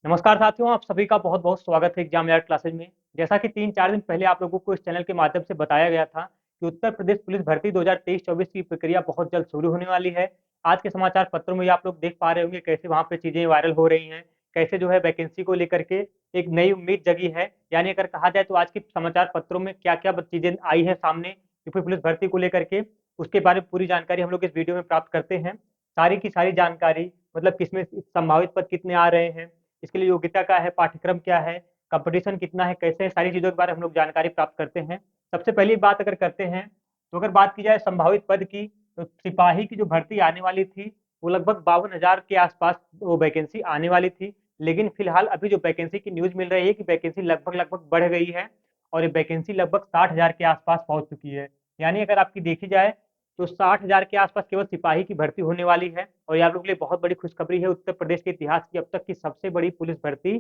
नमस्कार साथियों, आप सभी का बहुत बहुत स्वागत है एग्जाम यार क्लासेज में। जैसा कि 3-4 दिन पहले आप लोगों को इस चैनल के माध्यम से बताया गया था कि उत्तर प्रदेश पुलिस भर्ती 2023-24 की प्रक्रिया बहुत जल्द शुरू होने वाली है। आज के समाचार पत्रों में आप लोग देख पा रहे होंगे कैसे वहाँ पे चीजें वायरल हो रही हैं, कैसे जो है वैकेंसी को लेकर के एक नई उम्मीद जगी है। यानी अगर कहा जाए तो आज के समाचार पत्रों में क्या क्या चीजें आई है सामने यूपी पुलिस भर्ती को लेकर के, उसके बारे में पूरी जानकारी हम लोग इस वीडियो में प्राप्त करते हैं। सारी की सारी जानकारी, मतलब किसमें संभावित पद कितने आ रहे हैं, इसके लिए योग्यता क्या है, पाठ्यक्रम क्या है, कंपटीशन कितना है, कैसे है, सारी चीज़ों के बारे में हम लोग जानकारी प्राप्त करते हैं। सबसे पहली बात अगर करते हैं तो अगर बात की जाए संभावित पद की, तो सिपाही की जो भर्ती आने वाली थी वो लगभग 52,000 के आसपास वो वैकेंसी आने वाली थी। लेकिन फिलहाल अभी जो वैकेंसी की न्यूज मिल रही है कि वैकेंसी लगभग लगभग बढ़ गई है और ये वैकेंसी लगभग 60,000 के आसपास पहुंच चुकी है। यानी अगर आपकी देखी जाए तो 60,000 के आसपास केवल सिपाही की भर्ती होने वाली है। और ये आप लोगों के लिए बहुत बड़ी खुशखबरी है। उत्तर प्रदेश के इतिहास की अब तक की सबसे बड़ी पुलिस भर्ती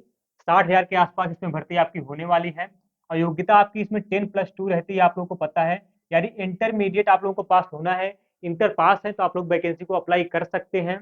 60,000 के आसपास इसमें भर्ती आपकी होने वाली है। और योग्यता आपकी इसमें 10+2 रहती है, आप लोगों को पता है। यानी इंटरमीडिएट आप लोगों को पास होना है। इंटर पास है तो आप लोग वैकेंसी को अप्लाई कर सकते हैं।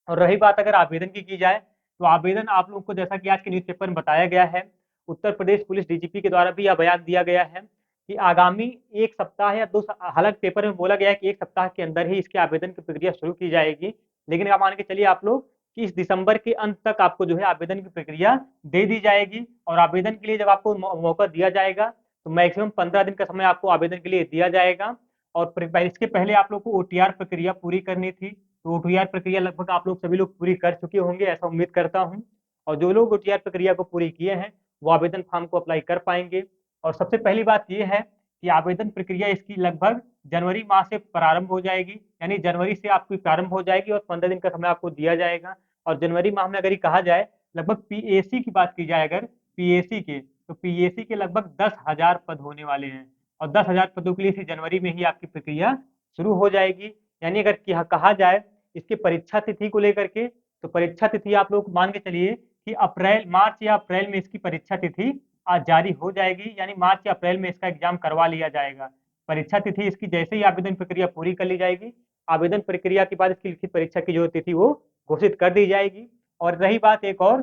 और रही बात अगर आवेदन की जाए तो आवेदन आप लोगों को, जैसा कि आज के न्यूज़पेपर में बताया गया है, उत्तर प्रदेश पुलिस डीजीपी के द्वारा भी यह बयान दिया गया है कि आगामी 1 सप्ताह या हालांकि पेपर में बोला गया है कि 1 सप्ताह के अंदर ही इसके आवेदन की प्रक्रिया शुरू की जाएगी। लेकिन आप मान के चलिए आप लोग कि इस दिसंबर के अंत तक आपको जो है आवेदन की प्रक्रिया दे दी जाएगी। और आवेदन के लिए जब आपको मौका दिया जाएगा तो मैक्सिमम 15 दिन का समय आपको आवेदन के लिए दिया जाएगा। और इसके पहले आप लोग को ओटीआर प्रक्रिया पूरी करनी थी, तो ओटीआर प्रक्रिया लगभग आप लोग सभी लोग पूरी कर चुके होंगे, ऐसा उम्मीद करता हूँ। और जो लोग ओटीआर प्रक्रिया को पूरी किए हैं वो आवेदन फॉर्म को अप्लाई कर पाएंगे। और सबसे पहली बात यह है कि आवेदन प्रक्रिया इसकी लगभग जनवरी माह से प्रारंभ हो जाएगी। यानी जनवरी से आपकी प्रारंभ हो जाएगी और 15 दिन का समय आपको दिया जाएगा। और जनवरी माह में अगर ये कहा जाए, लगभग पीएसी की बात की जाए अगर, पीएसी के, तो पीएसी के लगभग 10,000 पद होने वाले हैं। और 10,000 पदों के लिए इसी जनवरी में ही आपकी प्रक्रिया शुरू हो जाएगी। यानी अगर कहा जाए इसकी परीक्षा तिथि को लेकर के, तो परीक्षा तिथि आप लोग मान के चलिए कि अप्रैल, मार्च या अप्रैल में इसकी परीक्षा तिथि आज जारी हो जाएगी। यानी मार्च या अप्रैल में इसका एग्जाम करवा लिया जाएगा। परीक्षा तिथि इसकी जैसे ही आवेदन प्रक्रिया पूरी कर ली जाएगी, आवेदन प्रक्रिया के बाद इसकी लिखित परीक्षा की जो तिथि वो घोषित कर दी जाएगी। और रही बात एक और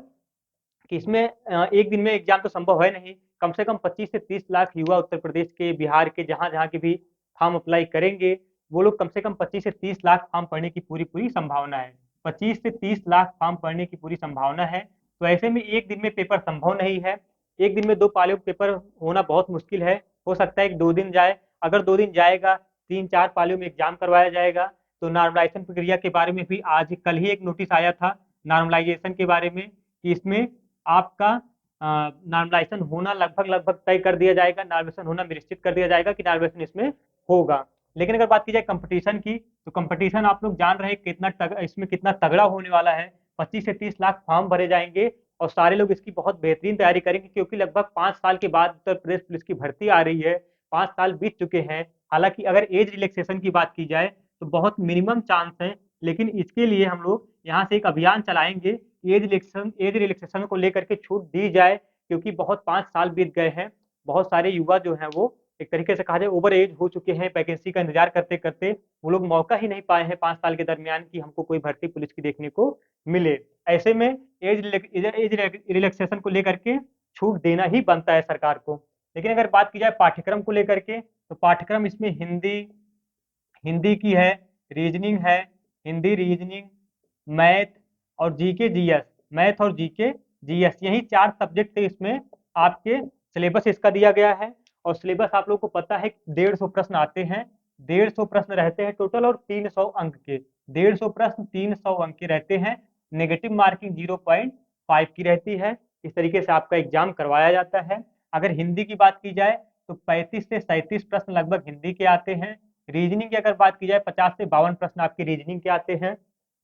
कि इसमें एक दिन में एग्जाम तो संभव है नहीं। कम से कम 25 से 30 लाख युवा उत्तर प्रदेश के, बिहार के, जहां जहां के भी फॉर्म अप्लाई करेंगे, वो लोग कम से कम 25 से 30 लाख फॉर्म पढ़ने की पूरी पूरी संभावना है। 25 से 30 लाख फॉर्म पढ़ने की पूरी संभावना है। तो ऐसे में एक दिन में पेपर संभव नहीं है। एक दिन में 2 पालियों का पेपर होना बहुत मुश्किल है। हो सकता है कि 2 दिन जाए। अगर 2 दिन जाएगा, 3-4 पालियों में एग्जाम करवाया जाएगा। तो नॉर्मलाइजेशन प्रक्रिया के बारे में भी आज कल ही एक नोटिस आया था नॉर्मलाइजेशन के बारे में, कि इसमें आपका नॉर्मलाइजेशन होना लगभग लगभग तय कर दिया जाएगा, नॉर्मलाइजेशन होना निश्चित कर दिया जाएगा कि नॉर्मलाइजेशन इसमें होगा। लेकिन अगर बात की जाए कंपटीशन की, तो कंपटीशन आप लोग जान रहे हैं इसमें कितना तगड़ा होने वाला है। 25 से 30 लाख फॉर्म भरे जाएंगे और सारे लोग इसकी बहुत बेहतरीन तैयारी करेंगे, क्योंकि लगभग 5 साल के बाद उत्तर प्रदेश पुलिस की भर्ती आ रही है। 5 साल बीत चुके हैं। हालांकि अगर एज रिलैक्सेशन की बात की जाए तो बहुत मिनिमम चांस है। लेकिन इसके लिए हम लोग यहाँ से एक अभियान चलाएंगे, एज रिलैक्सेशन को लेकर के छूट दी जाए, क्योंकि बहुत 5 साल बीत गए हैं। बहुत सारे युवा जो हैं वो एक तरीके से कहा जाए ओवर एज हो चुके हैं, वैकेंसी का इंतजार करते करते वो लोग मौका ही नहीं पाए हैं 5 साल के दरमियान कि हमको कोई भर्ती पुलिस की देखने को मिले। ऐसे में एज रिलैक्सेशन को लेकर के छूट देना ही बनता है सरकार को। लेकिन अगर बात की जाए पाठ्यक्रम को लेकर के, तो पाठ्यक्रम इसमें हिंदी, हिंदी की है, रीजनिंग है, हिंदी रीजनिंग, मैथ और जीके जीएस, मैथ और जीके जीएस, यही 4 सब्जेक्ट थे इसमें। आपके सिलेबस इसका दिया गया है। और सिलेबस आप लोगों को पता है 150 प्रश्न आते हैं। 150 प्रश्न रहते हैं टोटल और 300 अंक के। 150 प्रश्न 300 अंक के रहते हैं। नेगेटिव मार्किंग 0.5 की रहती है। इस तरीके से आपका एग्जाम करवाया जाता है। अगर हिंदी की बात की जाए तो 35 से 37 प्रश्न लगभग हिंदी के आते हैं। रीजनिंग की अगर बात की जाए 50 से 52 प्रश्न आपके रीजनिंग के आते हैं।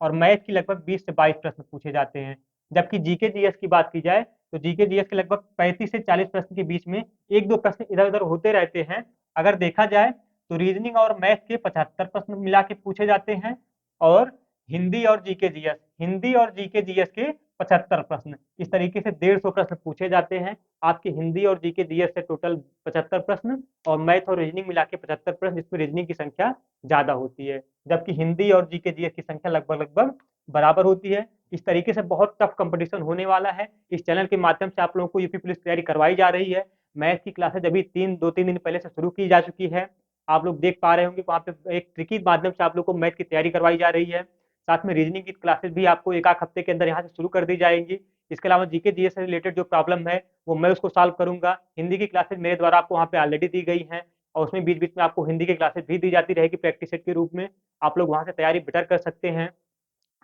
और मैथ की लगभग 20 से 22 प्रश्न पूछे जाते हैं। जबकि जीके जीएस की बात की जाए तो जीके जीएस के लगभग 35 से 40 प्रश्न के बीच में 1-2 प्रश्न इधर उधर होते रहते हैं। अगर देखा जाए तो रीजनिंग और मैथ के 75 प्रश्न मिला के पूछे जाते हैं। और हिंदी और जीके जीएस के 75 प्रश्न, इस तरीके से 150 प्रश्न पूछे जाते हैं। आपके हिंदी और जीके जीएस से टोटल 75 प्रश्न और मैथ और रीजनिंग मिला के 75 प्रश्न, जिसमें रीजनिंग की संख्या ज्यादा होती है। जबकि हिंदी और जीके जीएस की संख्या लगभग लगभग बराबर होती है। इस तरीके से बहुत टफ कंपटीशन होने वाला है। इस चैनल के माध्यम से आप लोगों को यूपी पुलिस की तैयारी करवाई जा रही है। मैथ की क्लासेज अभी 2-3 दिन पहले से शुरू की जा चुकी है। आप लोग देख पा रहे होंगे वहाँ पे एक ट्रिकी माध्यम से आप लोग को मैथ की तैयारी करवाई जा रही है। साथ में रीजनिंग की क्लासेज भी आपको 1 आध हफ्ते के अंदर यहाँ से शुरू कर दी जाएँगी। इसके अलावा जीके जीएस से रिलेटेड जो प्रॉब्लम है, वो मैं उसको सॉल्व करूँगा। हिंदी की क्लासेज मेरे द्वारा आपको वहाँ पे ऑलरेडी दी गई हैं और उसमें बीच-बीच में आपको हिंदी की क्लासेज भी दी जाती रहेगी प्रैक्टिस सेट के रूप में। आप लोग वहाँ से तैयारी बेटर कर सकते हैं।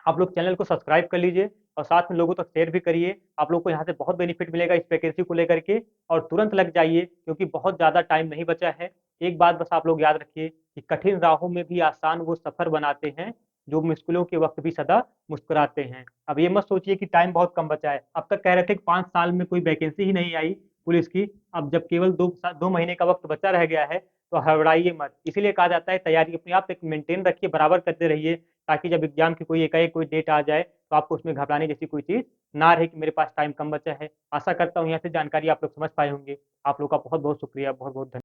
आप लोग चैनल को सब्सक्राइब कर लीजिए और साथ में लोगों तक शेयर भी करिए। आप लोग को यहाँ से बहुत बेनिफिट मिलेगा इस वैकेंसी को लेकर के और तुरंत लग जाइए क्योंकि बहुत ज़्यादा टाइम नहीं बचा है। एक बात बस आप लोग याद रखिए कि कठिन राहों में भी आसान वो सफ़र बनाते हैं, जो मुश्किलों के वक़्त भी सदा मुस्कुराते हैं। अब ये मत सोचिए कि टाइम बहुत कम बचा है। अब तक कह रहे थे कि 5 साल में कोई वैकेंसी ही नहीं आई पुलिस की, अब जब केवल 2 महीने का वक़्त बचा रह गया है, तो घबराइए मत। इसीलिए कहा जाता है तैयारी अपने आप एक मेंटेन रखिए, बराबर करते रहिए ताकि जब एग्जाम की कोई एकाएक कोई डेट आ जाए तो आपको उसमें घबराने जैसी कोई चीज़ ना रहे कि मेरे पास टाइम कम बचा है। आशा करता हूँ यहाँ से जानकारी आप लोग समझ पाए होंगे। आप लोग का बहुत-बहुत शुक्रिया, बहुत-बहुत धन्य